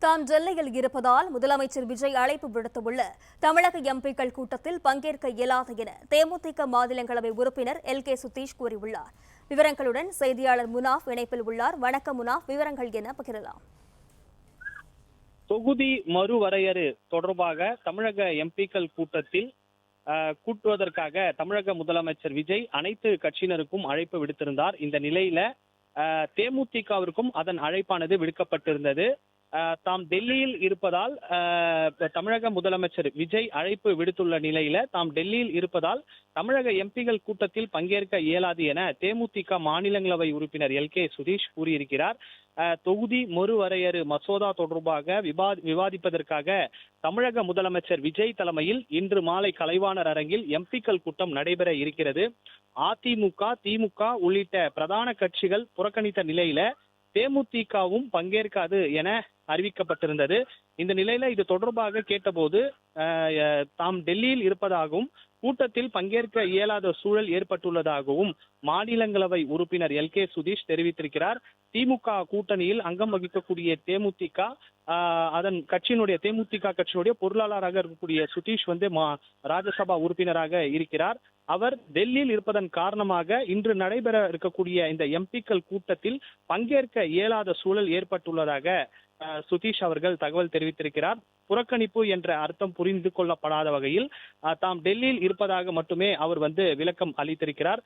தாம் டெல்லியில் இருப்பதால் முதலமைச்சர் விஜய் அழைப்பு விடுத்துள்ள தமிழக எம்பிக்கள் கூட்டத்தில் பங்கேற்க இயலாது என தேமுதிக மாநிலங்களவை உறுப்பினர் எல்.கே. சுதீஷ் கூறியுள்ளார். விவரங்களுடன் செய்தியாளர் முனாஃப் இணைப்பில் உள்ளார். வணக்கம் முனாஃப், விவரங்கள் என பகிரலாம். தொகுதி மறுவரையறு தொடர்பாக தமிழக எம்பிக்கள் கூட்டத்தில் கூட்டுவதற்காக தமிழக முதலமைச்சர் விஜய் அனைத்து கட்சியினருக்கும் அழைப்பு விடுத்திருந்தார். இந்த நிலையில தேமுதிகவிற்கும் அதன் அழைப்பானது விடுக்கப்பட்டிருந்தது. தாம் டெல்லியில் இருப்பதால் தமிழக முதலமைச்சர் விஜய் அழைப்பு விடுத்துள்ள நிலையில தாம் டெல்லியில் இருப்பதால் தமிழக எம்பிகள் கூட்டத்தில் பங்கேற்க இயலாது என தேமுதிக மாநிலங்களவை உறுப்பினர் எல்.கே. சுதீஷ் கூறியிருக்கிறார். தொகுதி மறுவரையறு மசோதா தொடர்பாக விவாதிப்பதற்காக தமிழக முதலமைச்சர் விஜய் தலைமையில் இன்று மாலை கலைவாணர் அரங்கில் எம்பிக்கள் கூட்டம் நடைபெற இருக்கிறது. அதிமுக, திமுக உள்ளிட்ட பிரதான கட்சிகள் புறக்கணித்த நிலையில தேமுதிகவும் பங்கேற்காது என அறிவிக்கப்பட்டிருந்தது. இந்த நிலையில இது தொடர்பாக கேட்டபோது தாம் டெல்லியில் இருப்பதாகவும் கூட்டத்தில் பங்கேற்க இயலாத சூழல் ஏற்பட்டுள்ளதாகவும் மாநிலங்களவை உறுப்பினர் எல்.கே. சுதீஷ் தெரிவித்திருக்கிறார். திமுக கூட்டணியில் அங்கம் வகிக்கக்கூடிய தேமுதிக அதன் தேமுதிக கட்சியினுடைய பொருளாளராக இருக்கக்கூடிய சுதீஷ் ராஜ்யசபா உறுப்பினராக இருக்கிறார். அவர் டெல்லியில் இருப்பதன் காரணமாக இன்று நடைபெற இருக்கக்கூடிய இந்த எம்பிக்கள் கூட்டத்தில் பங்கேற்க இயலாத சூழல் ஏற்பட்டுள்ளதாக சுதீஷ் அவர்கள் தகவல் தெரிவித்திருக்கிறார். புறக்கணிப்பு என்ற அர்த்தம் புரிந்து கொள்ளப்படாத வகையில் தாம் டெல்லியில் இருப்பதாக மட்டுமே அவர் விளக்கம் அளித்திருக்கிறார்.